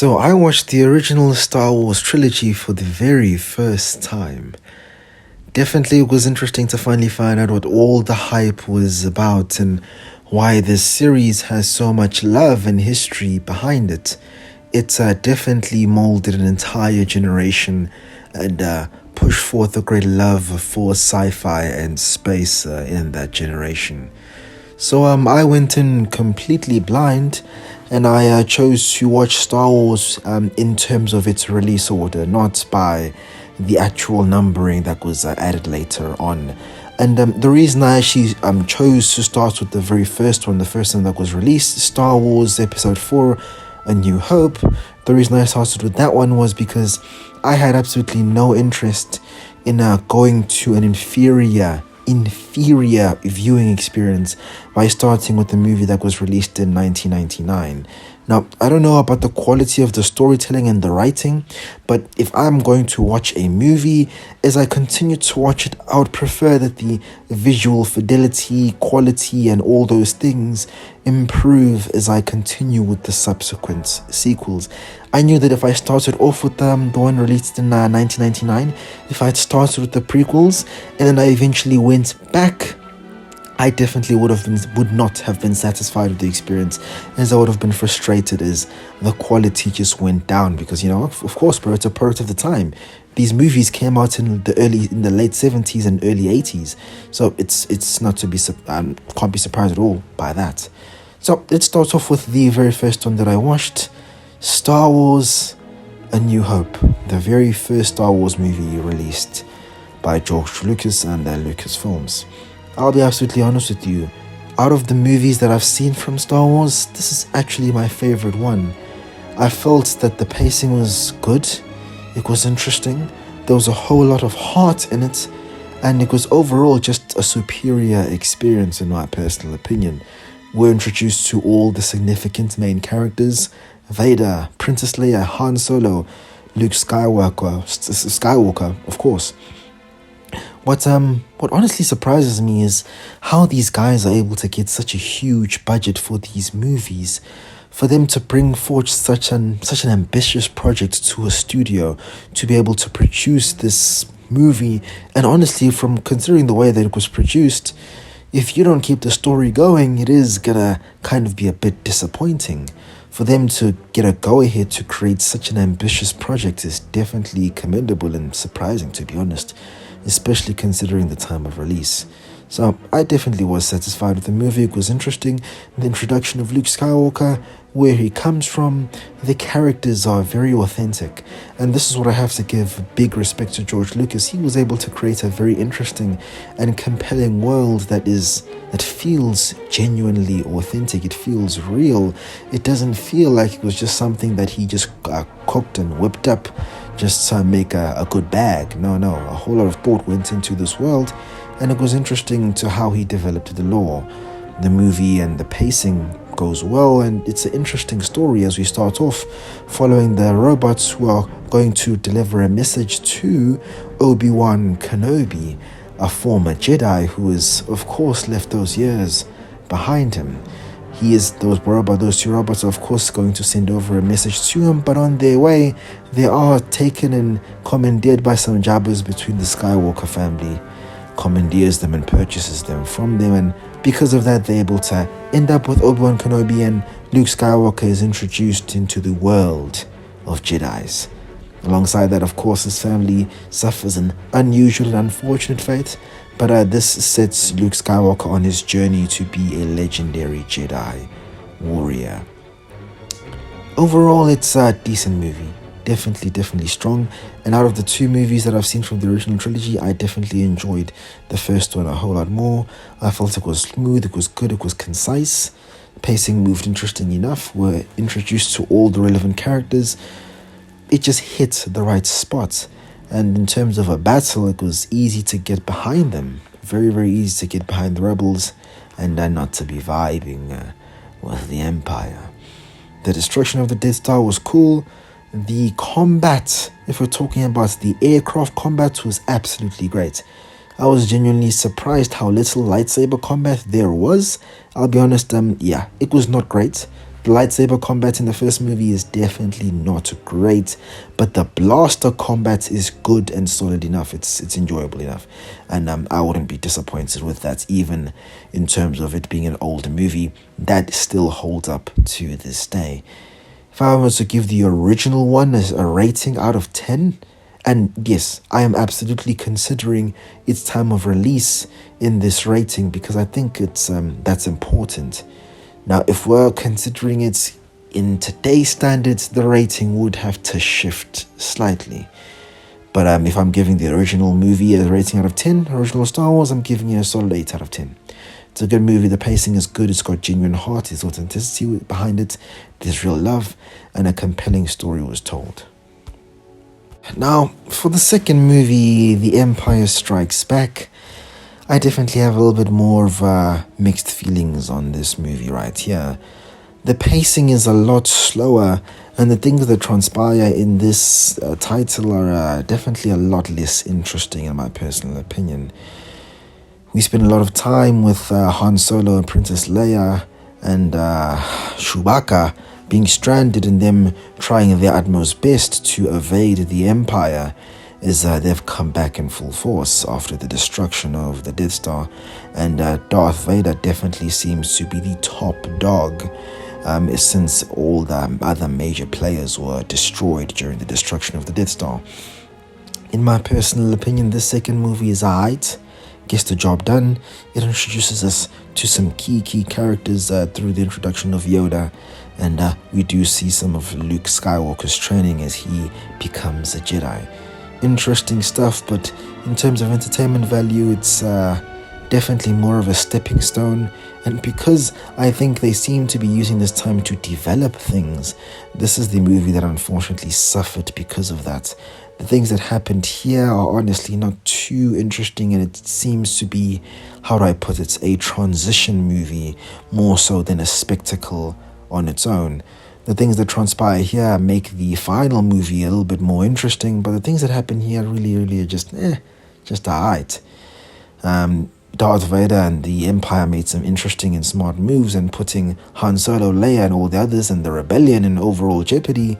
So I watched the original Star Wars trilogy for the very first time. Definitely it was interesting to finally find out what all the hype was about and why this series has so much love and history behind it. It's definitely molded an entire generation and pushed forth a great love for sci-fi and space in that generation. So I went in completely blind, and I chose to watch Star Wars in terms of its release order, not by the actual numbering that was added later on. And the reason I actually chose to start with the very first one, the first one that was released, Star Wars Episode 4, A New Hope, the reason I started with that one was because I had absolutely no interest in going to an inferior viewing experience by starting with the movie that was released in 1999. Now, I don't know about the quality of the storytelling and the writing, but if I'm going to watch a movie, as I continue to watch it, I would prefer that the visual fidelity, quality, and all those things improve as I continue with the subsequent sequels. I knew that if I started off with the one released in 1999, if I had started with the prequels, and then I eventually went back, I definitely would not have been satisfied with the experience, as I would have been frustrated as the quality just went down. Because of course, bro, it's a product of the time. These movies came out in the late 70s and early 80s, so it's not to be can't be surprised at all by that. So let's start off with the very first one that I watched, Star Wars: A New Hope, the very first Star Wars movie released by George Lucas and Lucasfilms. I'll be absolutely honest with you, out of the movies that I've seen from Star Wars, this is actually my favorite one. I felt that the pacing was good, it was interesting, there was a whole lot of heart in it, and it was overall just a superior experience in my personal opinion. We're introduced to all the significant main characters: Vader, Princess Leia, Han Solo, Luke Skywalker, of course. What honestly surprises me is how these guys are able to get such a huge budget for these movies, for them to bring forth such an ambitious project to a studio to be able to produce this movie. And honestly, from considering the way that it was produced, if you don't keep the story going, it is gonna kind of be a bit disappointing. For them to get a go-ahead to create such an ambitious project is definitely commendable and surprising, to be honest, especially considering the time of release. So I definitely was satisfied with the movie. It was interesting. The introduction of Luke Skywalker, where he comes from, the characters are very authentic. And this is what I have to give big respect to George Lucas. He was able to create a very interesting and compelling world that feels genuinely authentic. It feels real. It doesn't feel like it was just something that he just cooked and whipped up just to make a good bag. No, a whole lot of thought went into this world, and it was interesting to how he developed the lore. The movie and the pacing goes well, and it's an interesting story as we start off following the robots who are going to deliver a message to Obi-Wan Kenobi, a former Jedi who has, of course, left those years behind him. Those two robots are of course going to send over a message to him, but on their way, they are taken and commandeered by some jabbers between the Skywalker family, commandeers them and purchases them from them, and because of that, they're able to end up with Obi-Wan Kenobi, and Luke Skywalker is introduced into the world of Jedis. Alongside that, of course, his family suffers an unusual and unfortunate fate, but this sets Luke Skywalker on his journey to be a legendary Jedi warrior. Overall, it's a decent movie. Definitely strong. And out of the two movies that I've seen from the original trilogy, I definitely enjoyed the first one a whole lot more. I felt it was smooth, it was good, it was concise. Pacing moved interesting enough. We're introduced to all the relevant characters. It just hit the right spot. And in terms of a battle, it was easy to get behind them. Very easy to get behind the rebels and not to be vibing with the Empire. The destruction of the Death Star was cool. The combat, if we're talking about the aircraft combat, was absolutely great. I was genuinely surprised how little lightsaber combat there was. I'll be honest, it was not great. The lightsaber combat in the first movie is definitely not great, but the blaster combat is good and solid enough. It's enjoyable enough, and I wouldn't be disappointed with that. Even in terms of it being an older movie, that still holds up to this day. If I was to give the original one as a rating out of 10, and yes, I am absolutely considering its time of release in this rating because I think it's that's important. Now, if we're considering it in today's standards, the rating would have to shift slightly. But if I'm giving the original movie a rating out of 10, original Star Wars, I'm giving it a solid 8 out of 10. It's a good movie. The pacing is good. It's got genuine heart. There's authenticity behind it. There's real love. And a compelling story was told. Now, for the second movie, The Empire Strikes Back, I definitely have a little bit more of mixed feelings on this movie right here. The pacing is a lot slower, and the things that transpire in this title are definitely a lot less interesting in my personal opinion. We spend a lot of time with Han Solo and Princess Leia and Chewbacca being stranded and them trying their utmost best to evade the Empire as they've come back in full force after the destruction of the Death Star. And Darth Vader definitely seems to be the top dog since all the other major players were destroyed during the destruction of the Death Star. In my personal opinion, this second movie is alright. Gets the job done. It introduces us to some key characters through the introduction of Yoda, and we do see some of Luke Skywalker's training as he becomes a Jedi. Interesting stuff, but in terms of entertainment value, it's definitely more of a stepping stone. And because I think they seem to be using this time to develop things, this is the movie that unfortunately suffered because of that. The things that happened here are honestly not too interesting, and it seems to be, how do I put it, a transition movie more so than a spectacle on its own. The things that transpire here make the final movie a little bit more interesting, but the things that happen here really are just alright. Darth Vader and the Empire made some interesting and smart moves, and putting Han Solo, Leia, and all the others and the rebellion in overall jeopardy.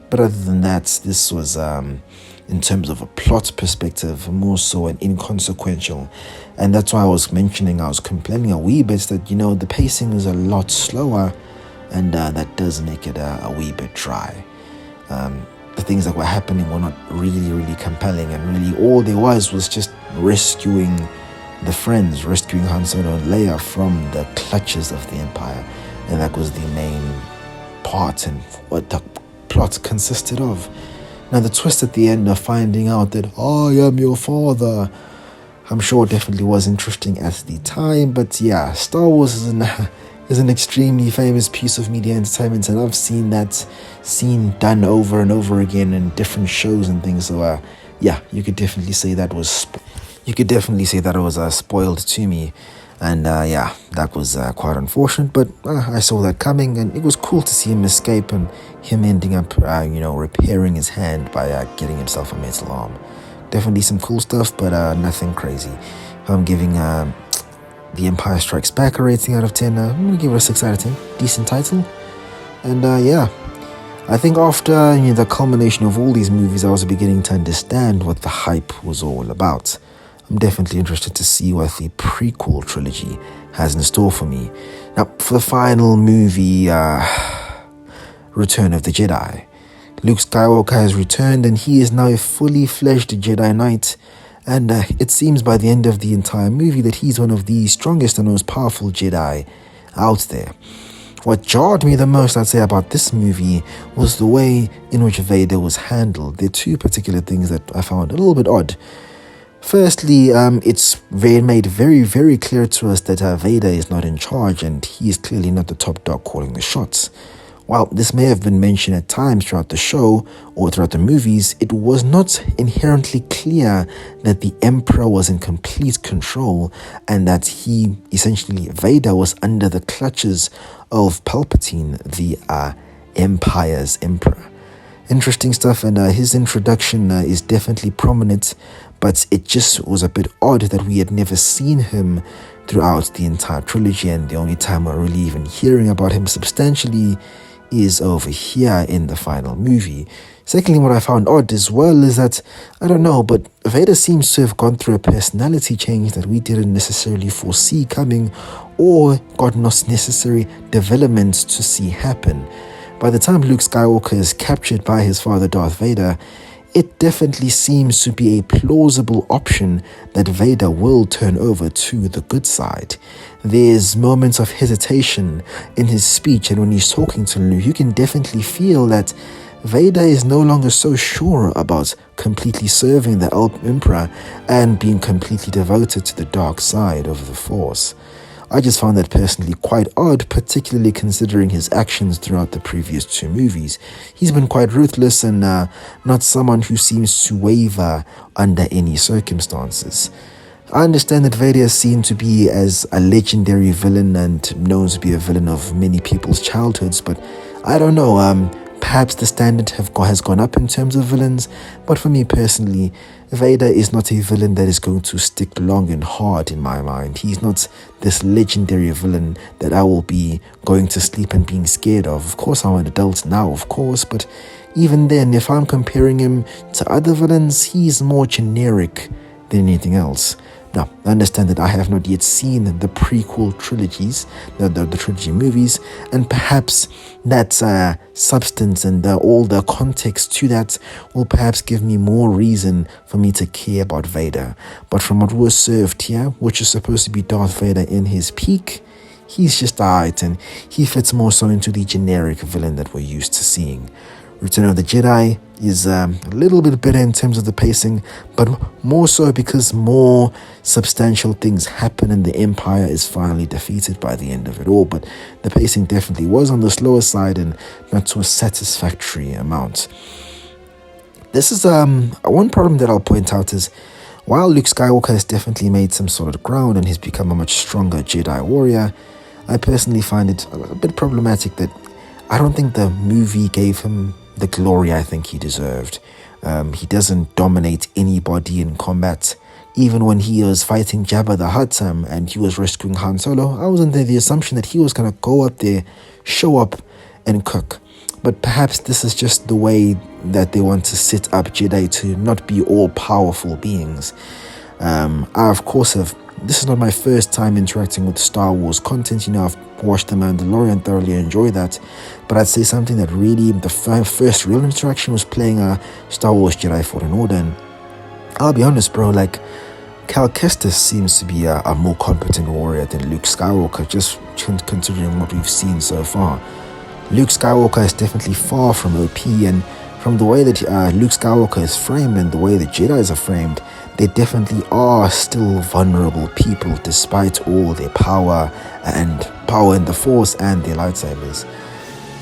But other than that, this was, in terms of a plot perspective, more so an inconsequential. And that's why I was complaining a wee bit that, the pacing is a lot slower, and that does make it a wee bit dry. The things that were happening were not really compelling, and really all there was just rescuing the friends, rescuing Han Solo and Leia from the clutches of the Empire. And that was the main part and what the plot consisted of. Now the twist at the end of finding out that I am your father, I'm sure definitely was interesting at the time. But yeah, Star Wars is an extremely famous piece of media entertainment, and I've seen that scene done over and over again in different shows and things. So yeah, you could definitely say that was spoiled to me. And yeah, that was quite unfortunate, but I saw that coming, and it was cool to see him escape and him ending up repairing his hand by getting himself a metal arm. Definitely some cool stuff, but nothing crazy. I'm giving The Empire Strikes Back a rating out of 10. I'm going to give it a 6 out of 10. Decent title. And yeah, I think after the culmination of all these movies, I was beginning to understand what the hype was all about. I'm definitely interested to see what the prequel trilogy has in store for me. Now, for the final movie, Return of the Jedi, Luke Skywalker has returned, and he is now a fully fledged Jedi Knight. And it seems by the end of the entire movie that he's one of the strongest and most powerful Jedi out there. What jarred me the most, I'd say, about this movie was the way in which Vader was handled. There are two particular things that I found a little bit odd. Firstly, it's made very clear to us that Vader is not in charge, and he is clearly not the top dog calling the shots. While this may have been mentioned at times throughout the show or throughout the movies, it was not inherently clear that the Emperor was in complete control, and that Vader was under the clutches of Palpatine, the Empire's Emperor. Interesting stuff, and his introduction is definitely prominent, but it just was a bit odd that we had never seen him throughout the entire trilogy, and the only time we're really even hearing about him substantially is over here in the final movie. Secondly, what I found odd as well is that, I don't know, but Vader seems to have gone through a personality change that we didn't necessarily foresee coming, or got not necessary developments to see happen. By the time Luke Skywalker is captured by his father Darth Vader, it definitely seems to be a plausible option that Vader will turn over to the good side. There's moments of hesitation in his speech, and when he's talking to Luke, you can definitely feel that Vader is no longer so sure about completely serving the Emperor and being completely devoted to the dark side of the Force. I just found that personally quite odd, particularly considering his actions throughout the previous two movies. He's been quite ruthless and not someone who seems to waver under any circumstances. I understand that Vader is seen to be as a legendary villain and known to be a villain of many people's childhoods, but I don't know, perhaps the standard has gone up in terms of villains, but for me personally, Vader is not a villain that is going to stick long and hard in my mind. He's not this legendary villain that I will be going to sleep and being scared of. Of course, I'm an adult now, of course, but even then, if I'm comparing him to other villains, he's more generic than anything else. Now, I understand that I have not yet seen the prequel trilogies, the trilogy movies, and perhaps that substance and all the context to that will perhaps give me more reason for me to care about Vader. But from what was served here, which is supposed to be Darth Vader in his peak, he's just alright, and he fits more so into the generic villain that we're used to seeing. Return of the Jedi is a little bit better in terms of the pacing, but more so because more substantial things happen and the Empire is finally defeated by the end of it all. But the pacing definitely was on the slower side and not to a satisfactory amount. This is one problem that I'll point out is, while Luke Skywalker has definitely made some solid ground and he's become a much stronger Jedi warrior, I personally find it a bit problematic that I don't think the movie gave him the glory I think he deserved. He doesn't dominate anybody in combat. Even when he was fighting Jabba the Hutt and he was rescuing Han Solo, I was under the assumption that he was going to go up there, show up and cook. But perhaps this is just the way that they want to set up Jedi to not be all powerful beings. I of course this is not my first time interacting with Star Wars content. I've watched The Mandalorian, thoroughly enjoy that. But I'd say something that really, the first real interaction was playing Star Wars Jedi Fallen Order. And I'll be honest, bro, like, Cal Kestis seems to be a more competent warrior than Luke Skywalker, just considering what we've seen so far. Luke Skywalker is definitely far from OP, and from the way that Luke Skywalker is framed and the way the Jedis are framed, they definitely are still vulnerable people despite all their power in the Force and their lightsabers.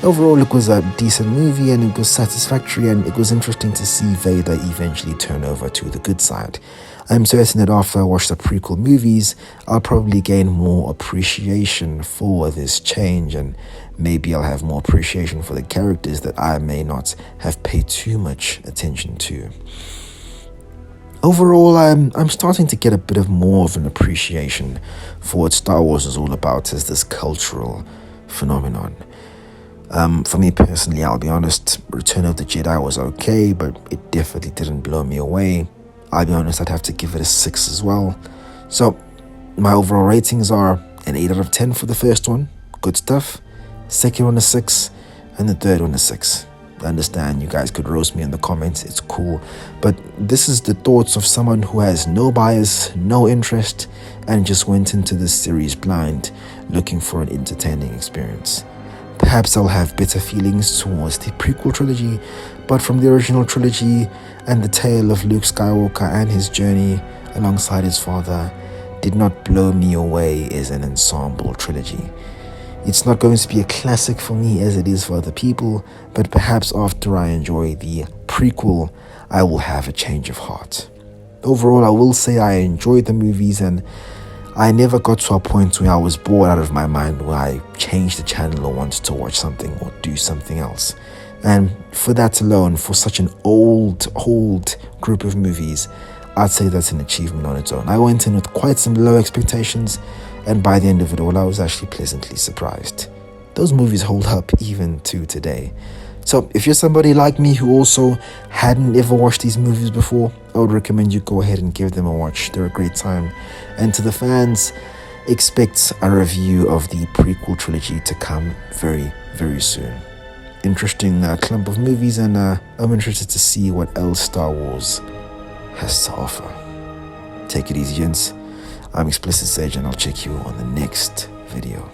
Overall, it was a decent movie and it was satisfactory, and it was interesting to see Vader eventually turn over to the good side. I'm certain that after I watch the prequel movies, I'll probably gain more appreciation for this change, and maybe I'll have more appreciation for the characters that I may not have paid too much attention to. Overall, I'm starting to get a bit of more of an appreciation for what Star Wars is all about as this cultural phenomenon. For me personally, I'll be honest, Return of the Jedi was okay, but it definitely didn't blow me away. I'll be honest, I'd have to give it a 6 as well. So, my overall ratings are an 8 out of 10 for the first one, good stuff. Second one a 6, and the third one a 6. I understand you guys could roast me in the comments, it's cool, but this is the thoughts of someone who has no bias, no interest, and just went into this series blind, looking for an entertaining experience. Perhaps I'll have better feelings towards the prequel trilogy, but from the original trilogy and the tale of Luke Skywalker and his journey alongside his father did not blow me away as an ensemble trilogy. It's not going to be a classic for me as it is for other people, but perhaps after I enjoy the prequel, I will have a change of heart. Overall, I will say I enjoyed the movies, and I never got to a point where I was bored out of my mind, where I changed the channel or wanted to watch something or do something else. And for that alone, for such an old group of movies, I'd say that's an achievement on its own. I went in with quite some low expectations, And by the end of it all, I was actually pleasantly surprised. Those movies hold up even to today. So if you're somebody like me who also hadn't ever watched these movies before, I would recommend you go ahead and give them a watch. They're a great time. And to the fans, expect a review of the prequel trilogy to come very, very soon. Interesting clump of movies, and I'm interested to see what else Star Wars has to offer. Take it easy, gents. I'm Explicit Sage, and I'll check you on the next video.